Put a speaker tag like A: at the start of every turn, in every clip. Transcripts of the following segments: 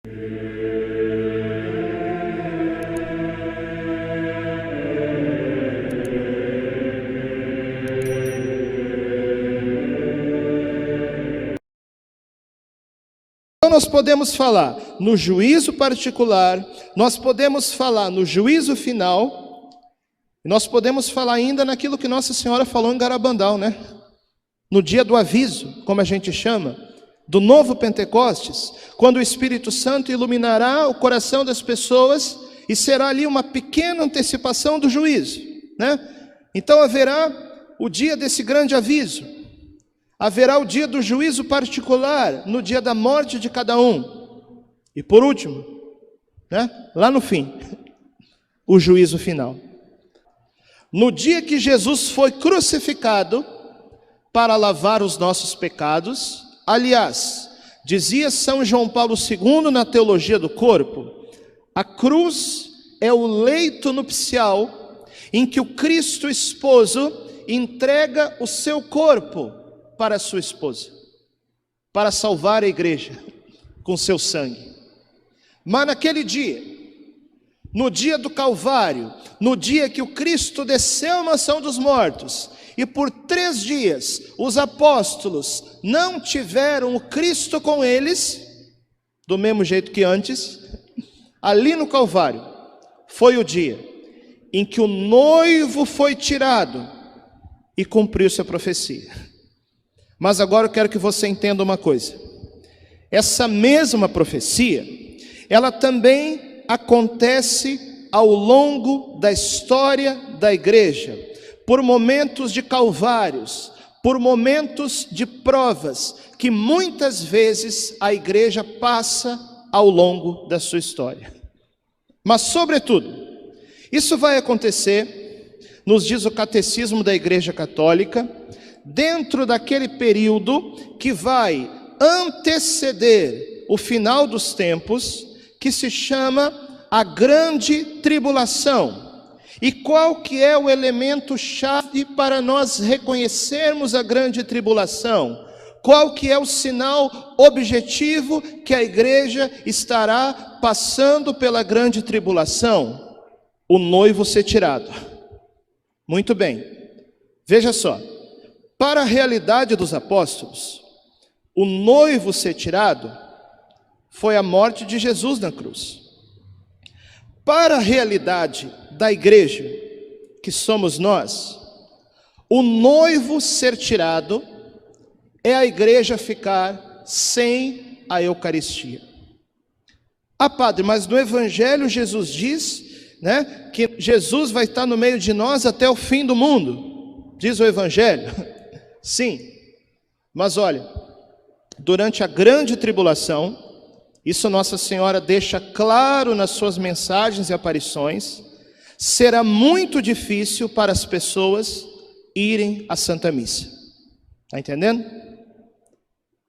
A: Então nós podemos falar no juízo particular, nós podemos falar no juízo final, nós podemos falar ainda naquilo que Nossa Senhora falou em Garabandal, né? No dia do aviso, como a gente chama, do novo Pentecostes, quando o Espírito Santo iluminará o coração das pessoas e será ali uma pequena antecipação do juízo, né? Então haverá o dia desse grande aviso, haverá o dia do juízo particular, no dia da morte de cada um. E por último, né, lá no fim, o juízo final. No dia que Jesus foi crucificado para lavar os nossos pecados, aliás, dizia São João Paulo II na Teologia do Corpo, a cruz é o leito nupcial em que o Cristo esposo entrega o seu corpo para a sua esposa, para salvar a igreja com seu sangue. Mas naquele dia, no dia do Calvário, no dia que o Cristo desceu à mansão dos mortos, e por 3 dias os apóstolos não tiveram o Cristo com eles, do mesmo jeito que antes, ali no Calvário, foi o dia em que o noivo foi tirado e cumpriu-se a profecia. Mas agora eu quero que você entenda uma coisa. Essa mesma profecia, ela também acontece ao longo da história da igreja, por momentos de calvários, por momentos de provas, que muitas vezes a igreja passa ao longo da sua história. Mas, sobretudo, isso vai acontecer, nos diz o Catecismo da Igreja Católica, dentro daquele período que vai anteceder o final dos tempos, que se chama a Grande Tribulação. E qual que é o elemento chave para nós reconhecermos a Grande Tribulação? Qual que é o sinal objetivo que a igreja estará passando pela Grande Tribulação? O noivo ser tirado. Muito bem, veja só. Para a realidade dos apóstolos, o noivo ser tirado foi a morte de Jesus na cruz. Para a realidade da igreja, que somos nós, o noivo ser tirado é a igreja ficar sem a Eucaristia. Ah, padre, mas no Evangelho Jesus diz, né, que Jesus vai estar no meio de nós até o fim do mundo. Diz o Evangelho. Sim, mas olha, durante a grande tribulação, isso Nossa Senhora deixa claro nas suas mensagens e aparições, será muito difícil para as pessoas irem à Santa Missa. Está entendendo?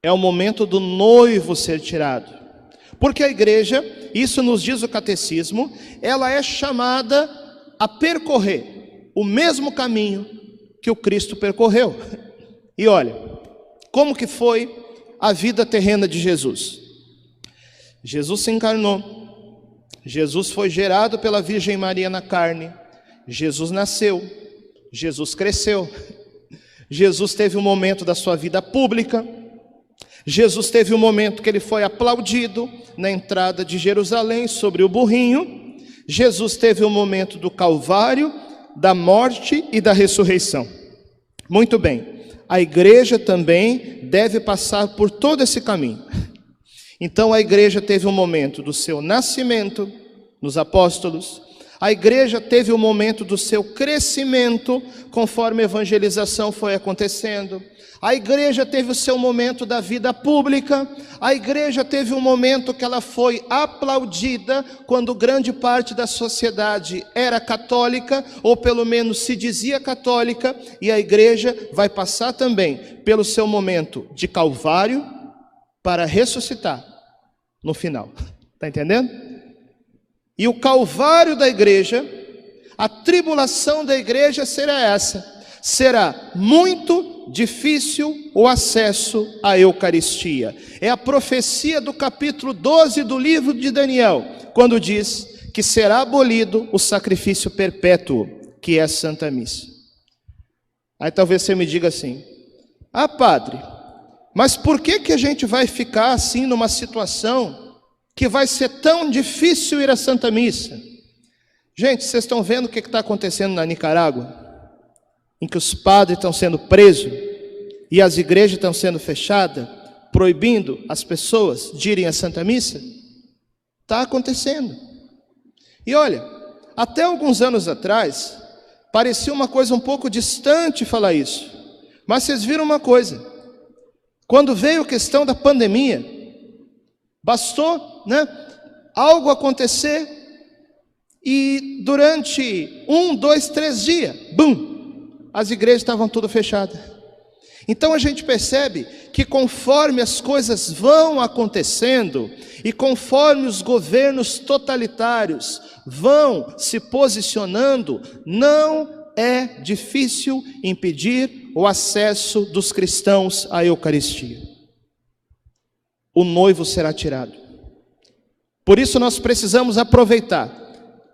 A: É o momento do noivo ser tirado. Porque a igreja, isso nos diz o Catecismo, ela é chamada a percorrer o mesmo caminho que o Cristo percorreu. E olha, como que foi a vida terrena de Jesus? Jesus se encarnou, Jesus foi gerado pela Virgem Maria na carne, Jesus nasceu, Jesus cresceu, Jesus teve um momento da sua vida pública, Jesus teve um momento que ele foi aplaudido na entrada de Jerusalém sobre o burrinho, Jesus teve um momento do Calvário, da morte e da ressurreição. Muito bem. A igreja também deve passar por todo esse caminho. Então a igreja teve um momento do seu nascimento nos apóstolos, a igreja teve um momento do seu crescimento conforme a evangelização foi acontecendo, a igreja teve o seu momento da vida pública, a igreja teve um momento que ela foi aplaudida quando grande parte da sociedade era católica, ou pelo menos se dizia católica, e a igreja vai passar também pelo seu momento de Calvário para ressuscitar no final. Está entendendo? E o Calvário da igreja, a tribulação da igreja será essa, será muito difícil o acesso à Eucaristia. É a profecia do capítulo 12 do livro de Daniel, quando diz que será abolido o sacrifício perpétuo, que é a Santa Missa. Aí talvez você me diga assim: ah, padre, mas por que a gente vai ficar assim numa situação que vai ser tão difícil ir à Santa Missa? Gente, vocês estão vendo o que está acontecendo na Nicarágua? Em que os padres estão sendo presos e as igrejas estão sendo fechadas, proibindo as pessoas de irem à Santa Missa? Está acontecendo. E olha, até alguns anos atrás, parecia uma coisa um pouco distante falar isso. Mas vocês viram uma coisa: quando veio a questão da pandemia, bastou, algo acontecer e durante 1, 2, 3 dias, as igrejas estavam tudo fechadas. Então a gente percebe que conforme as coisas vão acontecendo e conforme os governos totalitários vão se posicionando, não é difícil impedir o acesso dos cristãos à Eucaristia. O noivo será tirado. Por isso nós precisamos aproveitar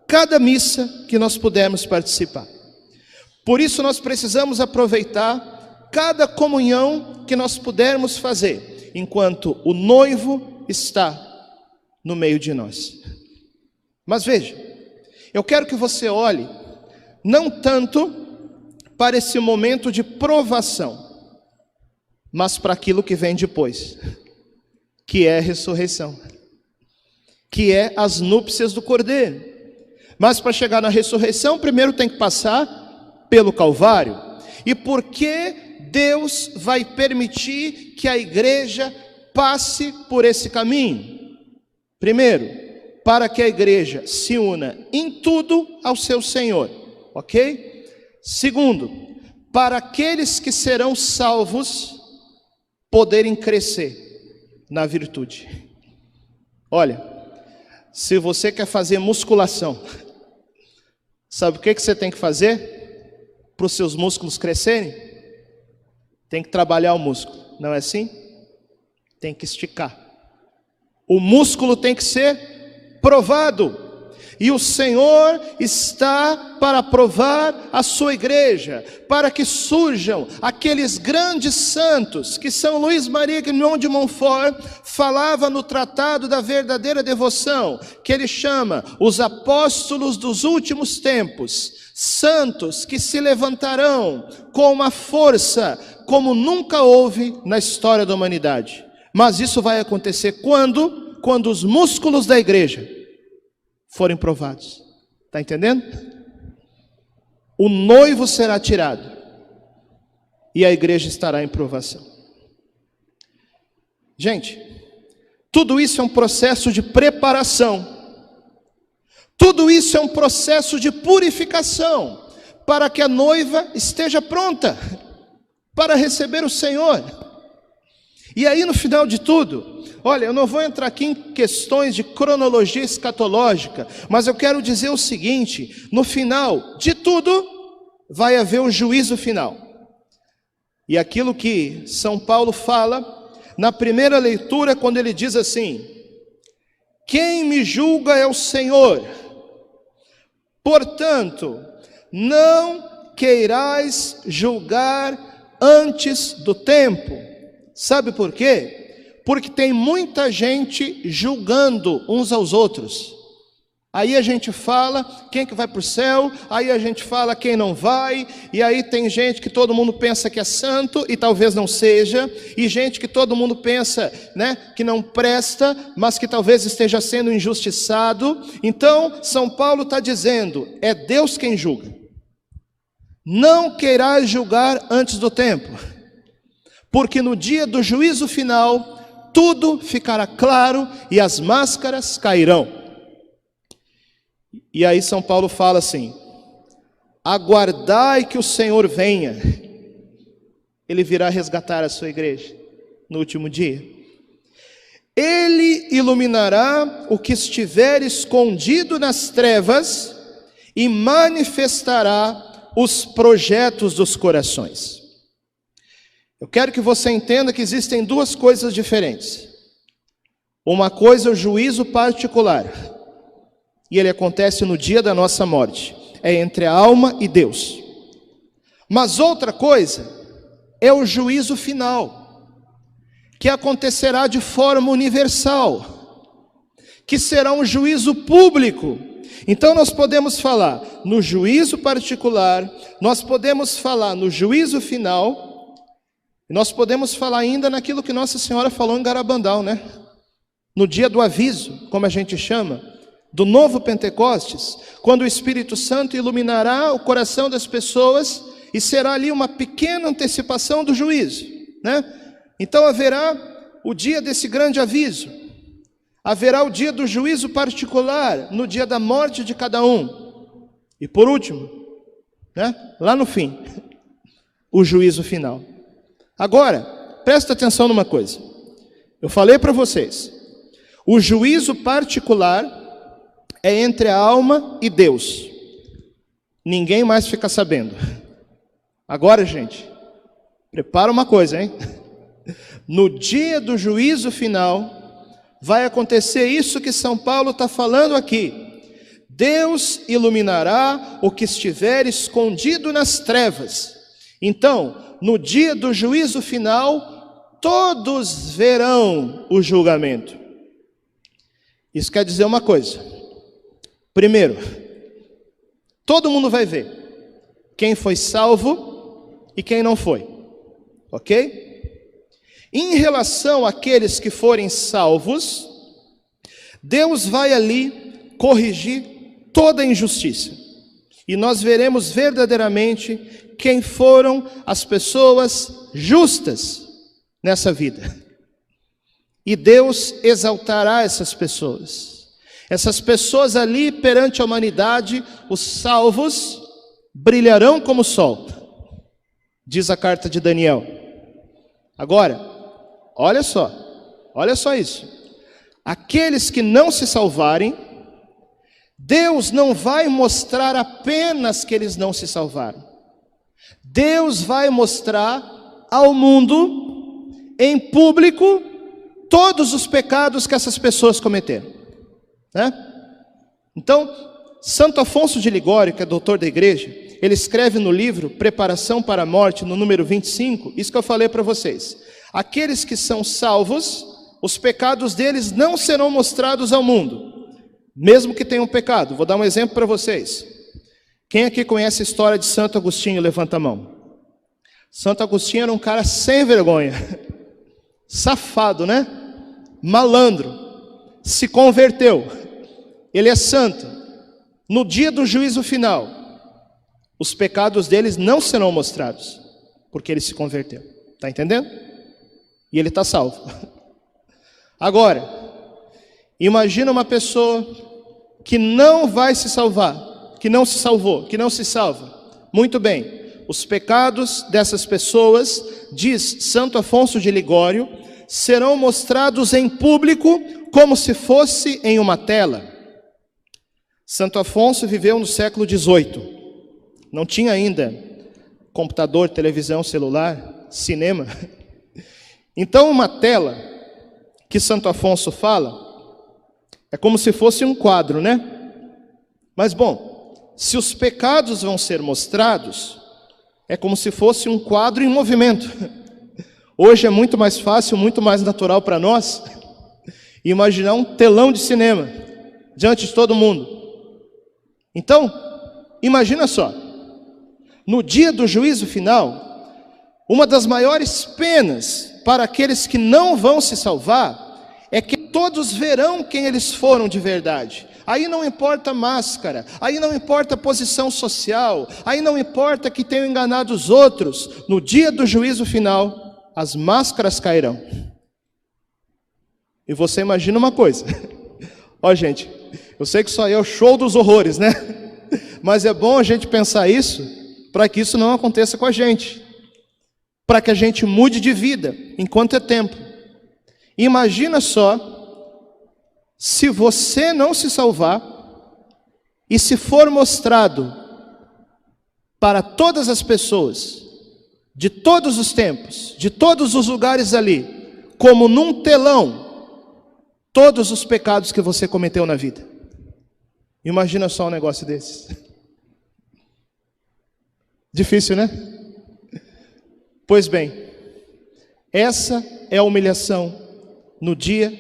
A: cada missa que nós pudermos participar. Por isso nós precisamos aproveitar cada comunhão que nós pudermos fazer, enquanto o noivo está no meio de nós. Mas veja, eu quero que você olhe, não tanto para esse momento de provação, mas para aquilo que vem depois, que é a ressurreição, que é as núpcias do Cordeiro. Mas para chegar na ressurreição, primeiro tem que passar pelo Calvário. E por que Deus vai permitir que a igreja passe por esse caminho? Primeiro, para que a igreja se una em tudo ao seu Senhor, ok? Segundo, para aqueles que serão salvos poderem crescer na virtude. Olha, se você quer fazer musculação, sabe o que você tem que fazer para os seus músculos crescerem? Tem que trabalhar o músculo, não é assim? Tem que esticar. O músculo tem que ser provado. E o Senhor está para provar a sua igreja, para que surjam aqueles grandes santos, que São Luís Maria Grignon de Montfort falava no Tratado da Verdadeira Devoção, que ele chama os apóstolos dos últimos tempos, santos que se levantarão com uma força como nunca houve na história da humanidade. Mas isso vai acontecer quando os músculos da igreja forem provados. Está entendendo? O noivo será tirado e a igreja estará em provação. Gente, tudo isso é um processo de preparação. Tudo isso é um processo de purificação para que a noiva esteja pronta para receber o Senhor. E aí no final de tudo, olha, eu não vou entrar aqui em questões de cronologia escatológica, mas eu quero dizer o seguinte: no final de tudo vai haver o juízo final. E aquilo que São Paulo fala na primeira leitura, quando ele diz assim: quem me julga é o Senhor, portanto, não queirais julgar antes do tempo. Sabe por quê? Porque tem muita gente julgando uns aos outros. Aí a gente fala quem que vai para o céu, aí a gente fala quem não vai, e aí tem gente que todo mundo pensa que é santo e talvez não seja, e gente que todo mundo pensa, que não presta, mas que talvez esteja sendo injustiçado. Então São Paulo está dizendo, é Deus quem julga. Não queirás julgar antes do tempo, porque no dia do juízo final, tudo ficará claro e as máscaras cairão. E aí São Paulo fala assim: aguardai que o Senhor venha. Ele virá resgatar a sua igreja no último dia. Ele iluminará o que estiver escondido nas trevas e manifestará os projetos dos corações. Eu quero que você entenda que existem duas coisas diferentes. Uma coisa é o juízo particular, e ele acontece no dia da nossa morte. É entre a alma e Deus. Mas outra coisa é o juízo final, que acontecerá de forma universal, que será um juízo público. Então nós podemos falar no juízo particular, nós podemos falar no juízo final, e nós podemos falar ainda naquilo que Nossa Senhora falou em Garabandal, né? No dia do aviso, como a gente chama, do novo Pentecostes, quando o Espírito Santo iluminará o coração das pessoas e será ali uma pequena antecipação do juízo, né? Então haverá o dia desse grande aviso, haverá o dia do juízo particular, no dia da morte de cada um. E por último, né, lá no fim, o juízo final. Agora, presta atenção numa coisa. Eu falei para vocês, o juízo particular é entre a alma e Deus. Ninguém mais fica sabendo. Agora, gente, prepara uma coisa, hein? No dia do juízo final, vai acontecer isso que São Paulo está falando aqui. Deus iluminará o que estiver escondido nas trevas. Então, no dia do juízo final, todos verão o julgamento. Isso quer dizer uma coisa. Primeiro, todo mundo vai ver quem foi salvo e quem não foi, ok? Em relação àqueles que forem salvos, Deus vai ali corrigir toda a injustiça. E nós veremos verdadeiramente quem foram as pessoas justas nessa vida. E Deus exaltará essas pessoas. Essas pessoas ali perante a humanidade, os salvos, brilharão como o sol, diz a carta de Daniel. Agora, olha só isso. Aqueles que não se salvarem, Deus não vai mostrar apenas que eles não se salvaram. Deus vai mostrar ao mundo, em público, todos os pecados que essas pessoas cometeram, né? Então, Santo Afonso de Ligório, que é doutor da igreja, ele escreve no livro Preparação para a Morte, no número 25, isso que eu falei para vocês. Aqueles que são salvos, os pecados deles não serão mostrados ao mundo, mesmo que tenham pecado. Vou dar um exemplo para vocês. Quem aqui conhece a história de Santo Agostinho? Levanta a mão. Santo Agostinho era um cara sem vergonha, safado, né? Malandro, se converteu, ele é santo. No dia do juízo final, os pecados deles não serão mostrados, porque ele se converteu, está entendendo? E ele está salvo. Agora, imagina uma pessoa que não vai se salvar, que não se salvou, que não se salva. Muito bem, os pecados dessas pessoas, diz Santo Afonso de Ligório, serão mostrados em público como se fosse em uma tela. Santo Afonso viveu no século XVIII. Não tinha ainda computador, televisão, celular, cinema. Então uma tela que Santo Afonso fala é como se fosse um quadro, né? Mas bom, se os pecados vão ser mostrados, é como se fosse um quadro em movimento. Hoje é muito mais fácil, muito mais natural para nós imaginar um telão de cinema diante de todo mundo. Então, imagina só, no dia do juízo final, uma das maiores penas para aqueles que não vão se salvar é que todos verão quem eles foram de verdade. Aí não importa máscara, aí não importa posição social, aí não importa que tenham enganado os outros. No dia do juízo final, as máscaras cairão. E você imagina uma coisa. Ó, gente, eu sei que isso aí é o show dos horrores, né? Mas é bom a gente pensar isso, para que isso não aconteça com a gente. Para que a gente mude de vida, enquanto é tempo. Imagina só, se você não se salvar, e se for mostrado para todas as pessoas, de todos os tempos, de todos os lugares ali, como num telão, todos os pecados que você cometeu na vida. Imagina só um negócio desses. Difícil, né? Pois bem, essa é a humilhação no dia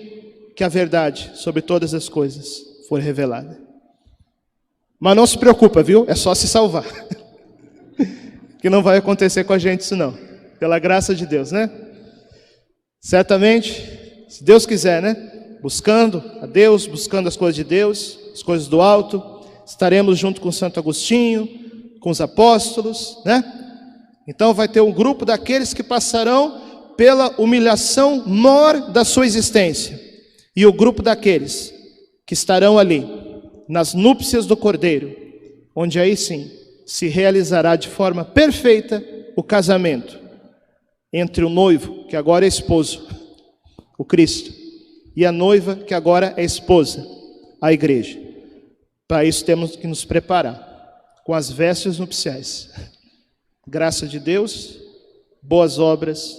A: que a verdade sobre todas as coisas for revelada. Mas não se preocupa, viu? É só se salvar. Que não vai acontecer com a gente isso não. Pela graça de Deus, né? Certamente, se Deus quiser, né? Buscando a Deus, buscando as coisas de Deus, as coisas do alto, estaremos junto com Santo Agostinho, com os apóstolos, né? Então vai ter um grupo daqueles que passarão pela humilhação maior da sua existência. E o grupo daqueles que estarão ali, nas núpcias do Cordeiro, onde aí sim se realizará de forma perfeita o casamento entre o noivo, que agora é esposo, o Cristo, e a noiva, que agora é esposa, a igreja. Para isso temos que nos preparar com as vestes nupciais. Graça de Deus, boas obras,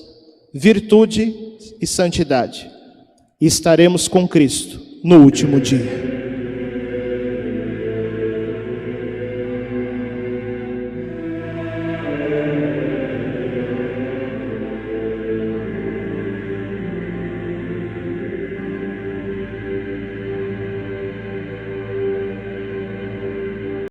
A: virtude e santidade. E estaremos com Cristo no último dia.